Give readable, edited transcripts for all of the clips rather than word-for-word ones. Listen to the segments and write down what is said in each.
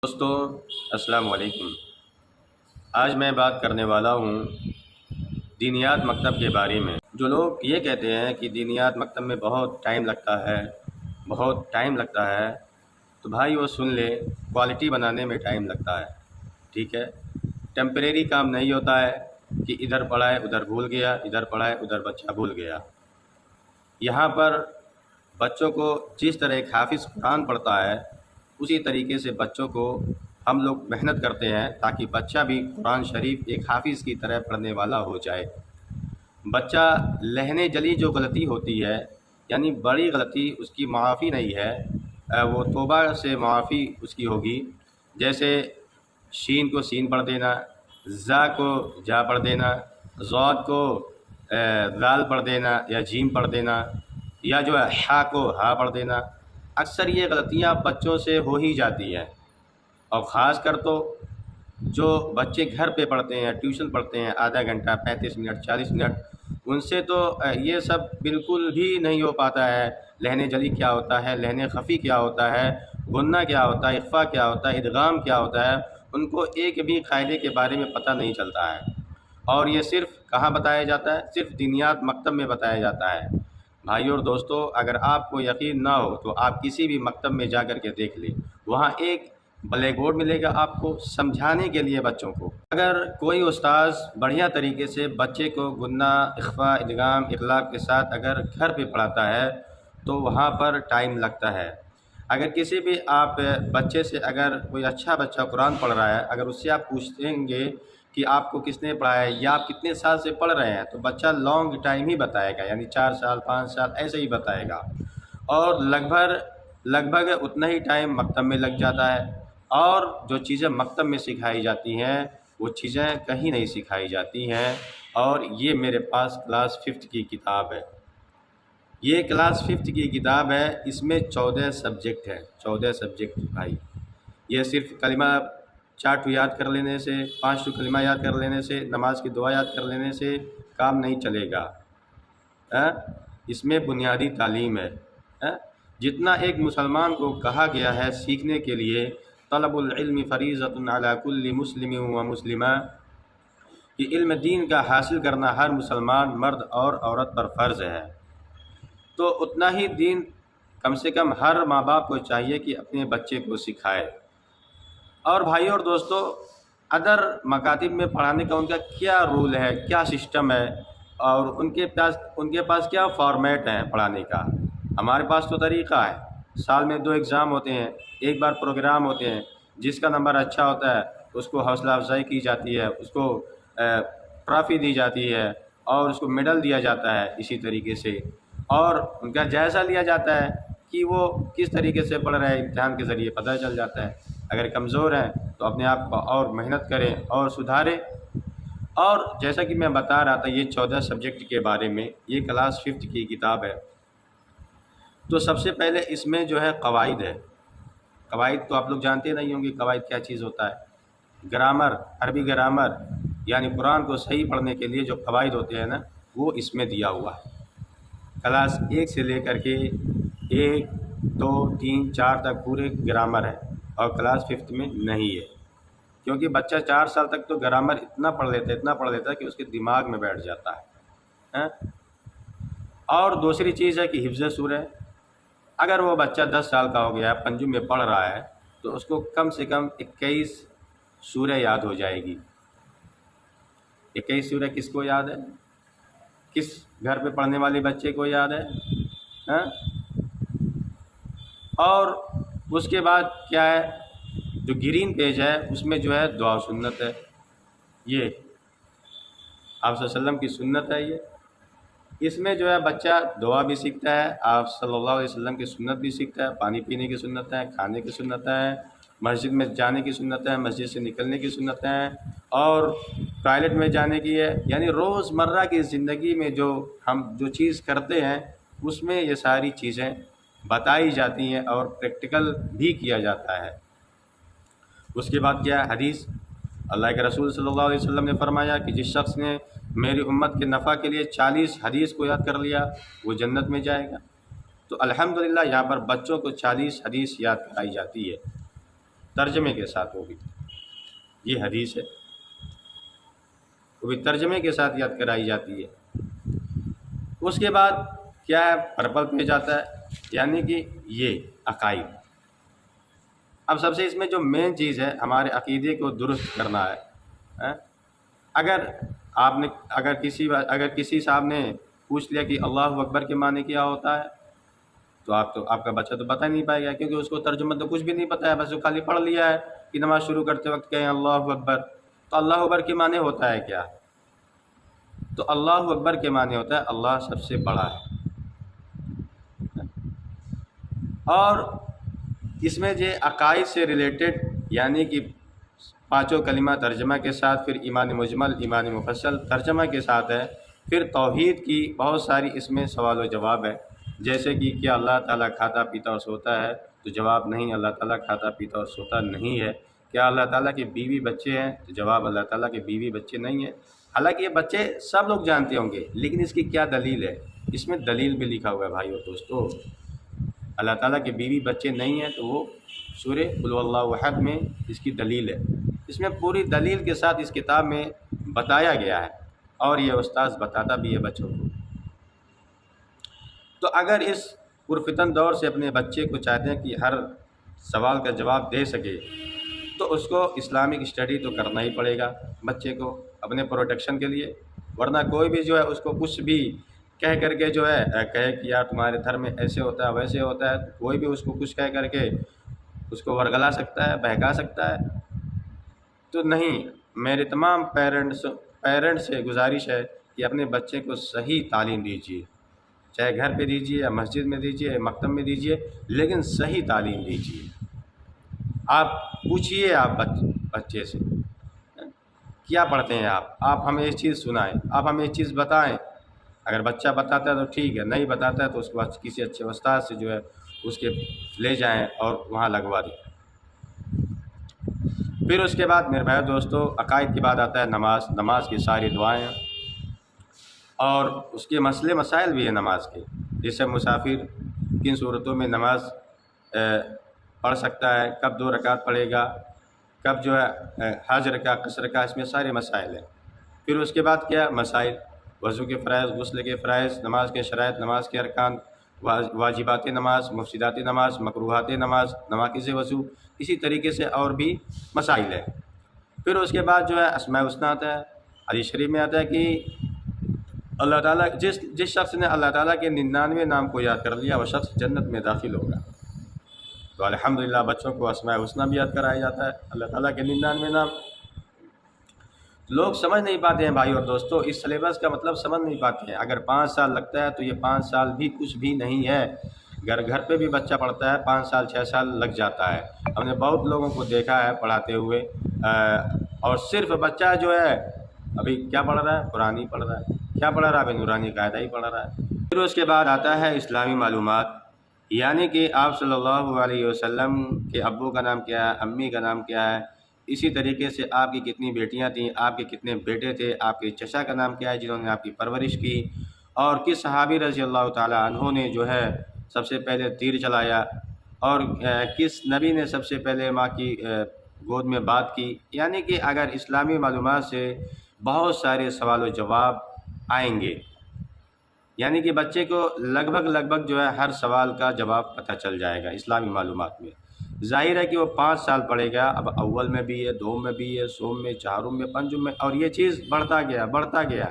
دوستو السلام علیکم۔ آج میں بات کرنے والا ہوں دینیات مکتب کے بارے میں۔ جو لوگ یہ کہتے ہیں کہ دینیات مکتب میں بہت ٹائم لگتا ہے تو بھائی وہ سن لے، کوالٹی بنانے میں ٹائم لگتا ہے، ٹھیک ہے۔ ٹیمپریری کام نہیں ہوتا ہے کہ ادھر پڑھائے ادھر بھول گیا، ادھر پڑھائے ادھر بچہ بھول گیا۔ یہاں پر بچوں کو جس طرح ایک حافظ قرآن پڑھتا ہے اسی طریقے سے بچوں کو ہم لوگ محنت کرتے ہیں تاکہ بچہ بھی قرآن شریف ایک حافظ کی طرح پڑھنے والا ہو جائے۔ بچہ لہنے جلی جو غلطی ہوتی ہے، یعنی بڑی غلطی اس کی معافی نہیں ہے، وہ توبہ سے معافی اس کی ہوگی۔ جیسے شین کو سین پڑھ دینا، زا کو جا پڑھ دینا، ضاد کو ذال پڑھ دینا یا جیم پڑھ دینا، یا جو ہے ہا کو ہا پڑھ دینا۔ اکثر یہ غلطیاں بچوں سے ہو ہی جاتی ہیں، اور خاص کر تو جو بچے گھر پہ پڑھتے ہیں، ٹیوشن پڑھتے ہیں آدھا گھنٹہ 35 منٹ 40 منٹ، ان سے تو یہ سب بالکل بھی نہیں ہو پاتا ہے۔ لہن جلی کیا ہوتا ہے، لہن خفی کیا ہوتا ہے، غنہ کیا ہوتا ہے، اخفا کیا ہوتا ہے، ادغام کیا ہوتا ہے، ان کو ایک بھی قاعدے کے بارے میں پتہ نہیں چلتا ہے۔ اور یہ صرف کہاں بتایا جاتا ہے؟ صرف دینیات مکتب میں بتایا جاتا ہے۔ بھائیو اور دوستو، اگر آپ کو یقین نہ ہو تو آپ کسی بھی مکتب میں جا کر کے دیکھ لیں، وہاں ایک بلیک بورڈ ملے گا آپ کو سمجھانے کے لیے بچوں کو۔ اگر کوئی استاذ بڑھیا طریقے سے بچے کو غنہ، اخفا، ادغام، اقلاب کے ساتھ اگر گھر پہ پڑھاتا ہے تو وہاں پر ٹائم لگتا ہے۔ اگر کسی بھی آپ بچے سے، اگر کوئی اچھا بچہ قرآن پڑھ رہا ہے، اگر اس سے آپ پوچھیں گے کہ آپ کو کس نے پڑھایا ہے یا آپ کتنے سال سے پڑھ رہے ہیں، تو بچہ لانگ ٹائم ہی بتائے گا، یعنی 4 سال 5 سال ایسے ہی بتائے گا۔ اور لگ بھگ اتنا ہی ٹائم مکتب میں لگ جاتا ہے، اور جو چیزیں مکتب میں سکھائی جاتی ہیں وہ چیزیں کہیں نہیں سکھائی جاتی ہیں۔ اور یہ میرے پاس کلاس 5 کی کتاب ہے، یہ کلاس 5 کی کتاب ہے، اس میں 14 سبجیکٹ ہیں، 14 سبجیکٹ بھائی۔ یہ صرف کلمہ 4 یاد کر لینے سے، 5 کلمہ یاد کر لینے سے، نماز کی دعا یاد کر لینے سے کام نہیں چلے گا۔ اس میں بنیادی تعلیم ہے۔ جتنا ایک مسلمان کو کہا گیا ہے سیکھنے کے لیے، طلب العلم فریضۃ علی کل مسلم و مسلمہ، کہ علم دین کا حاصل کرنا ہر مسلمان مرد اور عورت پر فرض ہے، تو اتنا ہی دین کم سے کم ہر ماں باپ کو چاہیے کہ اپنے بچے کو سکھائے۔ اور بھائیو اور دوستو، ادر مکاتب میں پڑھانے کا ان کا کیا رول ہے، کیا سسٹم ہے، اور ان کے پاس کیا فارمیٹ ہے پڑھانے کا؟ ہمارے پاس تو طریقہ ہے، سال میں 2 ایگزام ہوتے ہیں، ایک بار پروگرام ہوتے ہیں، جس کا نمبر اچھا ہوتا ہے اس کو حوصلہ افزائی کی جاتی ہے، اس کو ٹرافی دی جاتی ہے، اور اس کو میڈل دیا جاتا ہے اسی طریقے سے، اور ان کا جائزہ لیا جاتا ہے کہ وہ کس طریقے سے پڑھ رہے ہیں، امتحان کے ذریعے پتہ چل جاتا ہے۔ اگر کمزور ہیں تو اپنے آپ کو اور محنت کریں اور سدھاریں۔ اور جیسا کہ میں بتا رہا تھا یہ 14 سبجیکٹ کے بارے میں، یہ کلاس 5 کی کتاب ہے۔ تو سب سے پہلے اس میں جو ہے قواعد ہے۔ قواعد تو آپ لوگ جانتے نہیں ہوں گے، قواعد کیا چیز ہوتا ہے۔ گرامر، عربی گرامر، یعنی قرآن کو صحیح پڑھنے کے لیے جو قواعد ہوتے ہیں نا، وہ اس میں دیا ہوا ہے۔ کلاس 1 سے لے کر کے 1 2 3 4 تک پورے گرامر ہے، اور کلاس 5 میں نہیں ہے، کیونکہ بچہ 4 سال تک تو گرامر اتنا پڑھ لیتا ہے کہ اس کے دماغ میں بیٹھ جاتا ہے۔ اور دوسری چیز ہے کہ حفظ سورہ، اگر وہ بچہ 10 سال کا ہو گیا ہے، پنجم میں پڑھ رہا ہے، تو اس کو کم سے کم 21 سورہ یاد ہو جائے گی۔ 21 سورہ کس کو یاد ہے؟ کس گھر پہ پڑھنے والے بچے کو یاد ہے؟ اور اس کے بعد کیا ہے، جو گرین پیج ہے اس میں جو ہے دعا و سنت ہے، یہ آپ صلی اللہ علیہ وسلم کی سنت ہے۔ یہ اس میں جو ہے بچہ دعا بھی سیکھتا ہے، آپ صلی اللہ علیہ وسلم کی سنت بھی سیکھتا ہے، پانی پینے کی سنت ہے، کھانے کی سنت ہے، مسجد میں جانے کی سنت ہے، مسجد سے نکلنے کی سنت ہے، اور ٹوائلٹ میں جانے کی ہے۔ یعنی روز مرہ کی زندگی میں ہم جو چیز کرتے ہیں اس میں یہ ساری چیزیں بتائی جاتی ہیں اور پریکٹیکل بھی کیا جاتا ہے۔ اس کے بعد کیا ہے، حدیث۔ اللہ کے رسول صلی اللہ علیہ وسلم نے فرمایا کہ جس شخص نے میری امت کے نفع کے لیے 40 حدیث کو یاد کر لیا وہ جنت میں جائے گا۔ تو الحمدللہ یہاں پر بچوں کو 40 حدیث یاد کرائی جاتی ہے۔ ترجمے کے ساتھ، وہ بھی یہ حدیث ہے، وہ بھی ترجمے کے ساتھ یاد کرائی جاتی ہے۔ اس کے بعد کیا ہے، پرپل پہ جاتا ہے، یعنی کہ یہ عقائد۔ اب سب سے اس میں جو مین چیز ہے، ہمارے عقیدے کو درست کرنا ہے۔ ہاں؟ اگر کسی صاحب نے پوچھ لیا کہ اللہ اکبر کے معنی کیا ہوتا ہے، تو آپ کا بچہ تو بتا نہیں پائے گا، کیونکہ اس کو ترجمہ تو کچھ بھی نہیں پتہ ہے، بس وہ خالی پڑھ لیا ہے کہ نماز شروع کرتے وقت کہیں اللہ اکبر۔ تو اللہ اکبر کے معنی ہوتا ہے کیا؟ تو اللہ اکبر کے معنی ہوتا ہے اللہ سب سے بڑا ہے۔ اور اس میں جو عقائد سے ریلیٹڈ، یعنی کہ پانچوں کلمہ ترجمہ کے ساتھ، پھر ایمان مجمل، ایمان مفصل ترجمہ کے ساتھ ہے، پھر توحید کی بہت ساری اس میں سوال و جواب ہے، جیسے کہ کیا اللہ تعالیٰ کھاتا پیتا اور سوتا ہے؟ تو جواب نہیں، اللہ تعالیٰ کھاتا پیتا اور سوتا نہیں ہے۔ کیا اللہ تعالیٰ کے بیوی بچے ہیں؟ تو جواب اللہ تعالیٰ کے بیوی بچے نہیں ہیں۔ حالانکہ یہ بچے سب لوگ جانتے ہوں گے، لیکن اس کی کیا دلیل ہے؟ اس میں دلیل بھی لکھا ہوا ہے بھائی اور دوستو۔ اللہ تعالیٰ کے بیوی بچے نہیں ہیں تو وہ سورہ قل واللہ احد میں اس کی دلیل ہے۔ اس میں پوری دلیل کے ساتھ اس کتاب میں بتایا گیا ہے، اور یہ استاذ بتاتا بھی ہے بچوں کو۔ تو اگر اس پرفتن دور سے اپنے بچے کو چاہتے ہیں کہ ہر سوال کا جواب دے سکے، تو اس کو اسلامک اسٹڈی تو کرنا ہی پڑے گا بچے کو، اپنے پروٹیکشن کے لیے۔ ورنہ کوئی بھی جو ہے اس کو کچھ بھی کہہ کر کے جو ہے کہے کہ یار تمہارے دھرم میں ایسے ہوتا ہے ویسے ہوتا ہے، کوئی بھی اس کو کچھ کہہ کر کے اس کو ورگلا سکتا ہے، بہکا سکتا ہے۔ تو نہیں، میرے تمام پیرنٹس سے گزارش ہے کہ اپنے بچے کو صحیح تعلیم دیجیے، چاہے گھر پہ دیجیے یا مسجد میں دیجیے، مکتب میں دیجیے، لیکن صحیح تعلیم دیجیے۔ آپ پوچھیے آپ بچے سے کیا پڑھتے ہیں آپ ہمیں ایک چیز سنائیں، آپ ہمیں ایک چیز بتائیں۔ اگر بچہ بتاتا ہے تو ٹھیک ہے، نہیں بتاتا ہے تو اس کو کسی اچھے استاد سے جو ہے اس کے لے جائیں اور وہاں لگوا دیں۔ پھر اس کے بعد میرے بھائی دوستو، عقائد کے بعد آتا ہے نماز کی ساری دعائیں، اور اس کے مسئلے مسائل بھی ہیں نماز کے، جیسے مسافر کن صورتوں میں نماز پڑھ سکتا ہے، کب 2 رکعت پڑھے گا، کب جو ہے حاضر کا قصر کا، اس میں سارے مسائل ہیں۔ پھر اس کے بعد کیا مسائل، وضو کے فرائض، غسل کے فرائض، نماز کے شرائط، نماز کے ارکان، واجبات نماز، مفسدات نماز، مکروہات نماز، نواقض وضو، اسی طریقے سے اور بھی مسائل ہیں۔ پھر اس کے بعد جو ہے اسماء الحسنی آتا ہے۔ حدیث شریف میں آتا ہے کہ اللہ تعالیٰ جس شخص نے اللہ تعالیٰ کے 99 نام کو یاد کر لیا وہ شخص جنت میں داخل ہوگا۔ تو الحمدللہ بچوں کو اسماء الحسنی بھی یاد کرایا جاتا ہے، اللہ تعالیٰ کے 99 نام۔ لوگ سمجھ نہیں پاتے ہیں بھائی اور دوستو، اس سلیبس کا مطلب سمجھ نہیں پاتے ہیں۔ اگر 5 سال لگتا ہے تو یہ 5 سال بھی کچھ بھی نہیں ہے۔ گھر پہ بھی بچہ پڑھتا ہے 5 سال 6 سال لگ جاتا ہے۔ ہم نے بہت لوگوں کو دیکھا ہے پڑھاتے ہوئے، اور صرف بچہ جو ہے ابھی کیا پڑھ رہا ہے؟ قرآن ہی پڑھ رہا ہے۔ کیا پڑھ رہا ہے؟ ابھی نورانی قاعدہ ہی پڑھ رہا ہے۔ پھر اس کے بعد آتا ہے اسلامی معلومات، یعنی کہ آپ صلی اللہ علیہ وسلم کے ابو کا نام کیا ہے، امی کا نام کیا ہے، اسی طریقے سے آپ کی کتنی بیٹیاں تھیں، آپ کے کتنے بیٹے تھے، آپ کے چچا کا نام کیا ہے جنہوں نے آپ کی پرورش کی، اور کس صحابی رضی اللہ تعالیٰ عنہ نے جو ہے سب سے پہلے تیر چلایا، اور کس نبی نے سب سے پہلے ماں کی گود میں بات کی۔ یعنی کہ اگر اسلامی معلومات سے بہت سارے سوال و جواب آئیں گے، یعنی کہ بچے کو لگ بھگ جو ہے ہر سوال کا جواب پتہ چل جائے گا اسلامی معلومات میں۔ ظاہر ہے کہ وہ 5 سال پڑھے گا، اب اول میں بھی ہے، دوم میں بھی ہے، سوم میں، چہارم میں، پنجم میں، اور یہ چیز بڑھتا گیا۔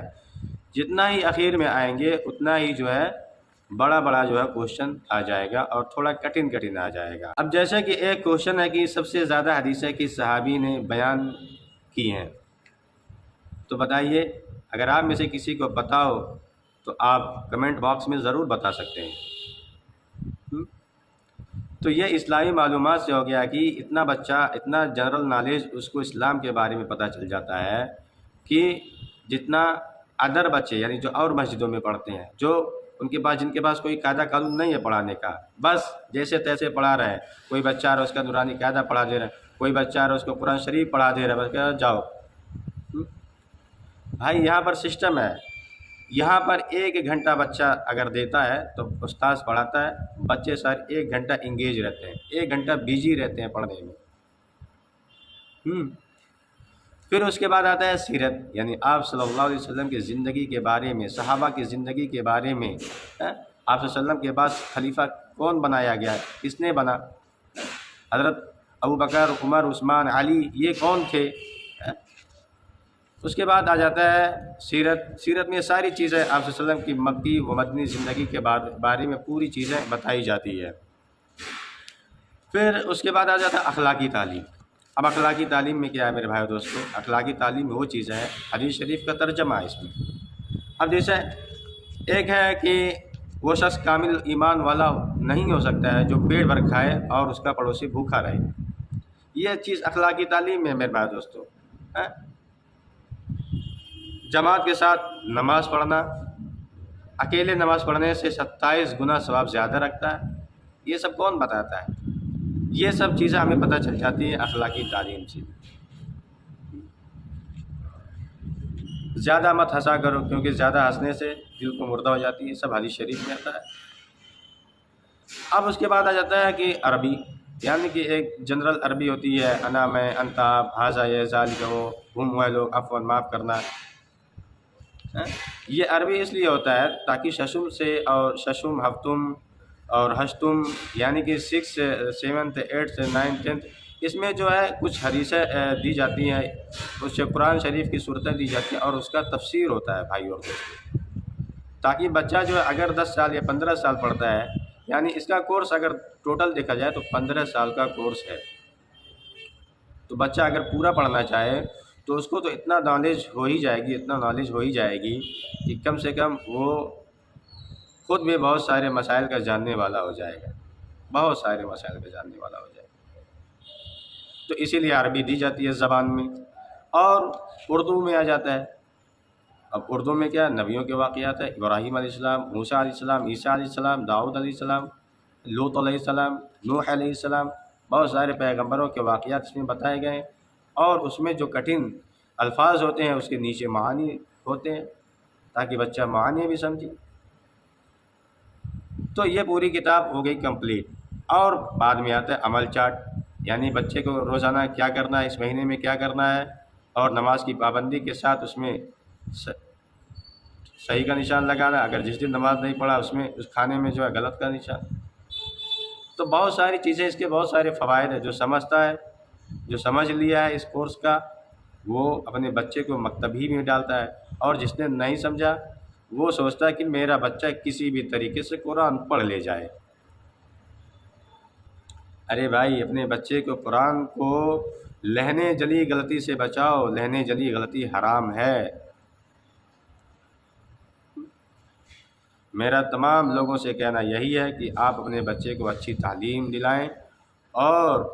جتنا ہی اخیر میں آئیں گے اتنا ہی جو ہے بڑا جو ہے کوشچن آ جائے گا، اور تھوڑا کٹھن آ جائے گا۔ اب جیسے کہ ایک کوشچن ہے کہ سب سے زیادہ حدیثیں کس صحابی نے بیان کی ہیں، تو بتائیے، اگر آپ میں سے کسی کو پتہ ہو تو آپ کمنٹ باکس میں ضرور بتا سکتے ہیں۔ تو یہ اسلامی معلومات سے ہو گیا کہ اتنا بچہ، اتنا جنرل نالج اس کو اسلام کے بارے میں پتہ چل جاتا ہے کہ جتنا ادر بچے، یعنی جو اور مسجدوں میں پڑھتے ہیں، جن کے پاس کوئی قاعدہ قانون نہیں ہے پڑھانے کا، بس جیسے تیسے پڑھا رہے ہیں۔ کوئی بچہ آ رہا ہے اس کا نورانی قاعدہ پڑھا دے رہا ہے، کوئی بچہ آ رہا ہے اس کو قرآن شریف پڑھا دے رہا ہے، بس کہہ جاؤ۔ بھائی یہاں پر سسٹم ہے، یہاں پر 1 گھنٹہ بچہ اگر دیتا ہے تو استاذ پڑھاتا ہے، بچے سارے 1 گھنٹہ انگیج رہتے ہیں، 1 گھنٹہ بیجی رہتے ہیں پڑھنے میں۔ پھر اس کے بعد آتا ہے سیرت، یعنی آپ صلی اللہ علیہ وسلم کی زندگی کے بارے میں، صحابہ کی زندگی کے بارے میں، آپ صلی اللہ علیہ وسلم کے بعد خلیفہ کون بنایا گیا ہے، کس نے بنا، حضرت ابوبکر، عمر، عثمان، علی، یہ کون تھے۔ اس کے بعد آ جاتا ہے سیرت۔ سیرت میں ساری چیزیں آپ صلی اللہ علیہ وسلم کی مکی و مدنی زندگی کے بارے میں پوری چیزیں بتائی جاتی ہے۔ پھر اس کے بعد آ جاتا ہے اخلاقی تعلیم۔ اب اخلاقی تعلیم میں کیا ہے میرے بھائی دوستو، اخلاقی تعلیم میں وہ چیزیں ہیں، حدیث شریف کا ترجمہ ہے اس میں۔ اب جیسے ایک ہے کہ وہ شخص کامل ایمان والا نہیں ہو سکتا ہے جو پیٹ بھر کھائے اور اس کا پڑوسی بھوکا رہے، یہ چیز اخلاقی تعلیم میں میرے بھائی دوستو۔ جماعت کے ساتھ نماز پڑھنا، اکیلے نماز پڑھنے سے 27 گنا ثواب زیادہ رکھتا ہے، یہ سب کون بتاتا ہے؟ یہ سب چیزیں ہمیں پتہ چل جاتی ہیں اخلاقی تعلیم سے۔ زیادہ مت ہنسا کرو کیونکہ زیادہ ہنسنے سے دل کو مردہ ہو جاتی ہے، سب حدیث شریف میں آتا ہے۔ اب اس کے بعد آ جاتا ہے کہ عربی، یعنی کہ ایک جنرل عربی ہوتی ہے، انا، میں، انتا، بھازا، یہ، ذالک، ہو، ہم، وہ لوگ، عفو، معاف کرنا۔ یہ عربی اس لیے ہوتا ہے تاکہ ششم سے اور ششم، ہفتم اور ہشتم، یعنی کہ 6، 7، 8، 9، 10، اس میں جو ہے کچھ حدیثیں دی جاتی ہیں، اس سے قرآن شریف کی صورتیں دی جاتی ہیں اور اس کا تفسیر ہوتا ہے بھائی اور دوستو، تاکہ بچہ جو ہے اگر 10 سال یا 15 سال پڑھتا ہے، یعنی اس کا کورس اگر ٹوٹل دیکھا جائے تو 15 سال کا کورس ہے، تو بچہ اگر پورا پڑھنا چاہے تو اس کو تو اتنا نالج ہو ہی جائے گی، اتنا نالج ہو ہی جائے گی کہ کم سے کم وہ خود بھی بہت سارے مسائل کا جاننے والا ہو جائے گا، بہت سارے مسائل کا جاننے والا ہو جائے گا۔ تو اسی لیے عربی دی جاتی ہے زبان میں۔ اور اردو میں آ جاتا ہے، اب اردو میں کیا، نبیوں کے واقعات ہیں، ابراہیم علیہ السلام، موسیٰ علیہ السلام، عیسیٰ علیہ السلام، داؤد علیہ السلام، لوط علیہ السلام، نوح علیہ السلام، بہت سارے پیغمبروں کے واقعات اس میں بتائے گئے ہیں، اور اس میں جو کٹھن الفاظ ہوتے ہیں اس کے نیچے معانی ہوتے ہیں تاکہ بچہ معانی بھی سمجھے۔ تو یہ پوری کتاب ہو گئی کمپلیٹ۔ اور بعد میں آتا ہے عمل چارٹ، یعنی بچے کو روزانہ کیا کرنا ہے، اس مہینے میں کیا کرنا ہے، اور نماز کی پابندی کے ساتھ اس میں صحیح کا نشان لگانا، اگر جس دن نماز نہیں پڑھا اس میں اس کھانے میں جو ہے غلط کا نشان۔ تو بہت ساری چیزیں، اس کے بہت سارے فوائد ہیں۔ جو سمجھتا ہے، جو سمجھ لیا ہے اس کورس کا، وہ اپنے بچے کو مکتب ہی میں ڈالتا ہے، اور جس نے نہیں سمجھا وہ سوچتا ہے کہ میرا بچہ کسی بھی طریقے سے قرآن پڑھ لے جائے۔ ارے بھائی، اپنے بچے کو قرآن کو لہنے جلی غلطی سے بچاؤ، لہنے جلی غلطی حرام ہے۔ میرا تمام لوگوں سے کہنا یہی ہے کہ آپ اپنے بچے کو اچھی تعلیم دلائیں اور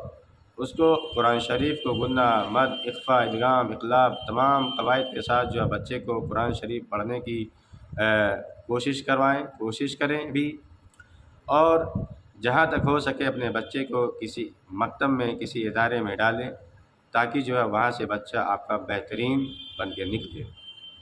اس کو قرآن شریف کو غنہ، مد، اخفا، ادغام، اقلاب، تمام قواعد کے ساتھ جو ہے بچے کو قرآن شریف پڑھنے کی کوشش کریں بھی، اور جہاں تک ہو سکے اپنے بچے کو کسی مکتب میں، کسی ادارے میں ڈالیں تاکہ جو ہے وہاں سے بچہ آپ کا بہترین بن کے نکلے۔